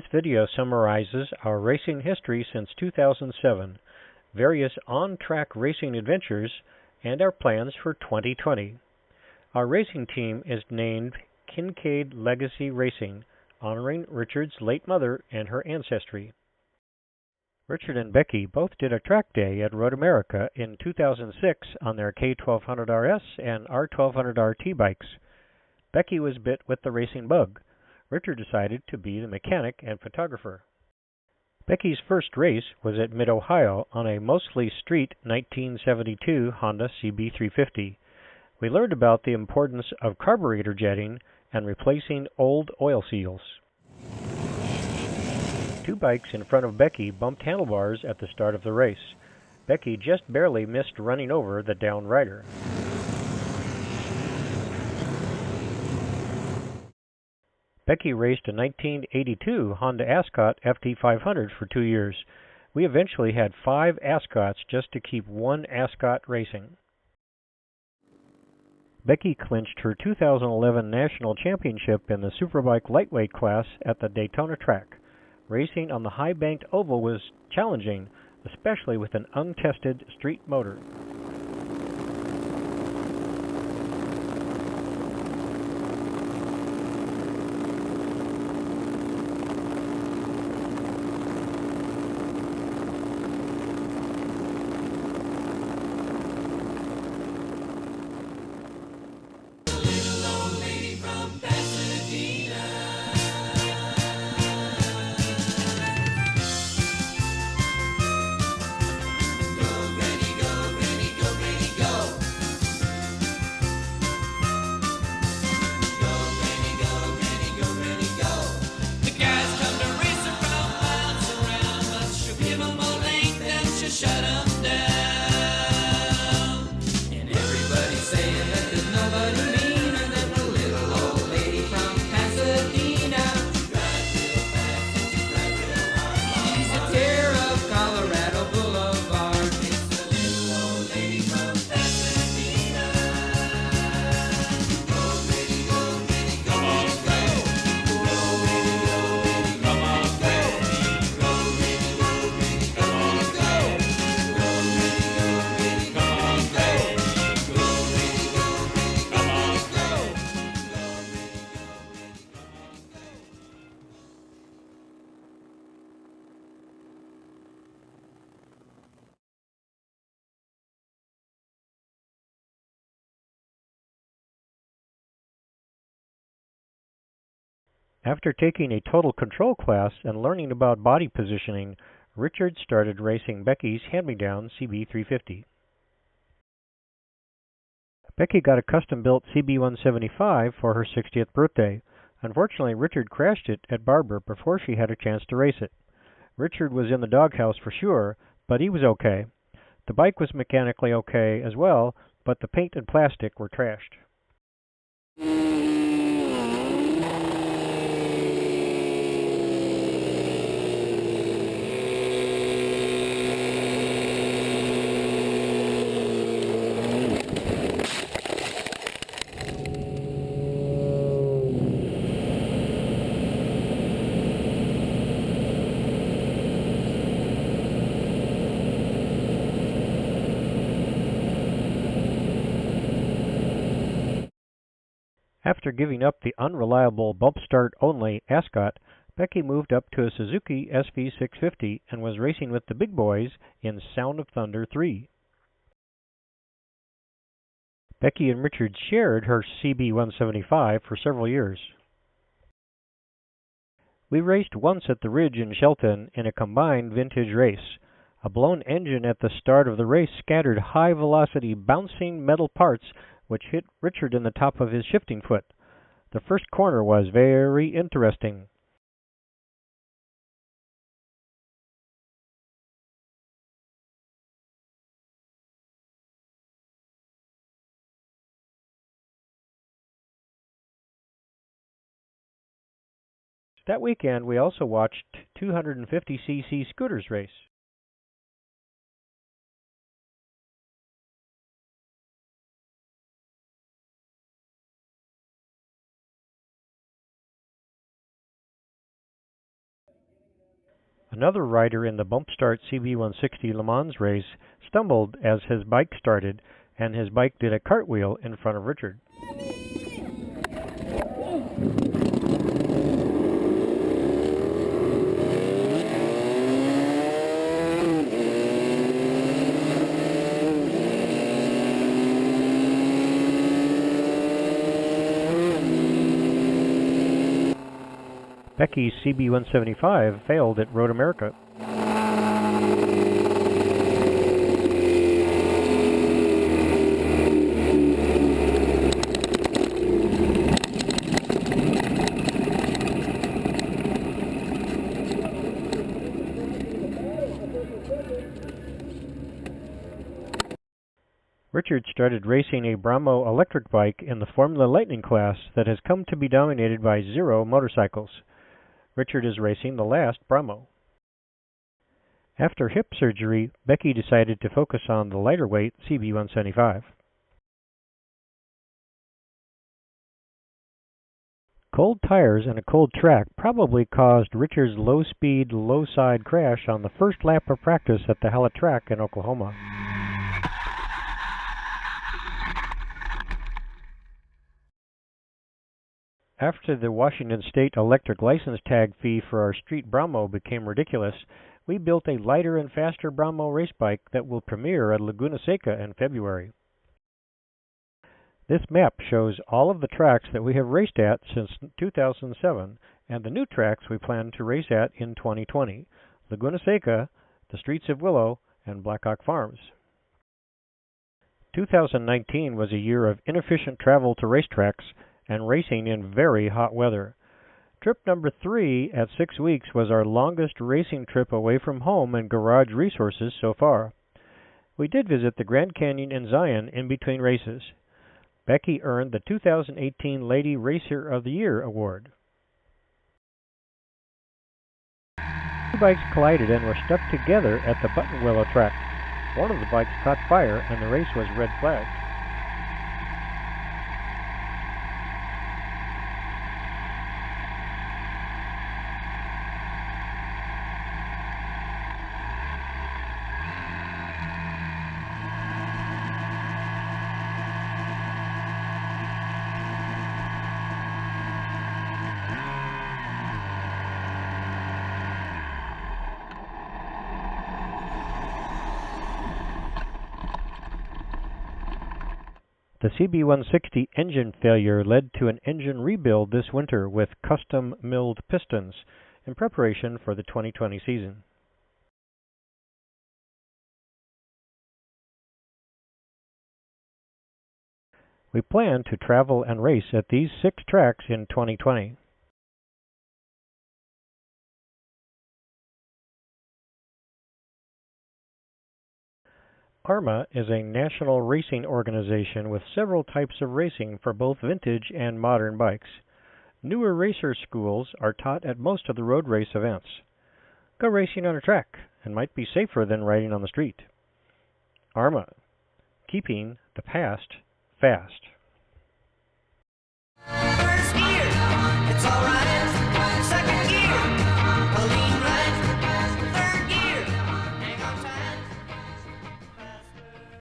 This video summarizes our racing history since 2007, various on-track racing adventures, and our plans for 2020. Our racing team is named Kincaid Legacy Racing, honoring Richard's late mother and her ancestry. Richard and Becky both did a track day at Road America in 2006 on their K1200RS and R1200RT bikes. Becky was bit with the racing bug. Richard decided to be the mechanic and photographer. Becky's first race was at Mid-Ohio on a mostly street 1972 Honda CB350. We learned about the importance of carburetor jetting and replacing old oil seals. Two bikes in front of Becky bumped handlebars at the start of the race. Becky just barely missed running over the down rider. Becky raced a 1982 Honda Ascot FT500 for 2 years. We eventually had 5 Ascots just to keep one Ascot racing. Becky clinched her 2011 national championship in the Superbike lightweight class at the Daytona track. Racing on the high-banked oval was challenging, especially with an untested street motor. After taking a total control class and learning about body positioning, Richard started racing Becky's hand-me-down CB350. Becky got a custom-built CB175 for her 60th birthday. Unfortunately, Richard crashed it at Barber before she had a chance to race it. Richard was in the doghouse for sure, but he was okay. The bike was mechanically okay as well, but the paint and plastic were trashed. After giving up the unreliable bump-start-only Ascot, Becky moved up to a Suzuki SV650 and was racing with the big boys in Sound of Thunder 3. Becky and Richard shared her CB175 for several years. We raced once at the Ridge in Shelton in a combined vintage race. A blown engine at the start of the race scattered high-velocity bouncing metal parts which hit Richard in the top of his shifting foot. The first corner was very interesting. That weekend, we also watched 250cc scooters race. Another rider in the Bump Start CB160 Le Mans race stumbled as his bike started, and his bike did a cartwheel in front of Richard. Becky's CB175 failed at Road America. Richard started racing a Brahmo electric bike in the Formula Lightning class that has come to be dominated by Zero motorcycles. Richard is racing the last Brahmo. After hip surgery, Becky decided to focus on the lighter weight CB175. Cold tires and a cold track probably caused Richard's low-speed, low-side crash on the first lap of practice at the Hallett track in Oklahoma. After the Washington State electric license tag fee for our street Brahmo became ridiculous, we built a lighter and faster Brahmo race bike that will premiere at Laguna Seca in February. This map shows all of the tracks that we have raced at since 2007 and the new tracks we plan to race at in 2020, Laguna Seca, the Streets of Willow, and Blackhawk Farms. 2019 was a year of inefficient travel to racetracks and racing in very hot weather. Trip number 3 at 6 weeks was our longest racing trip away from home and garage resources so far. We did visit the Grand Canyon and Zion in between races. Becky earned the 2018 Lady Racer of the Year award. Two bikes collided and were stuck together at the Buttonwillow track. One of the bikes caught fire and the race was red flagged. The CB160 engine failure led to an engine rebuild this winter with custom milled pistons in preparation for the 2020 season. We plan to travel and race at these 6 tracks in 2020. AHRMA is a national racing organization with several types of racing for both vintage and modern bikes. Newer racer schools are taught at most of the road race events. Go racing on a track and might be safer than riding on the street. AHRMA, keeping the past fast. It's all right.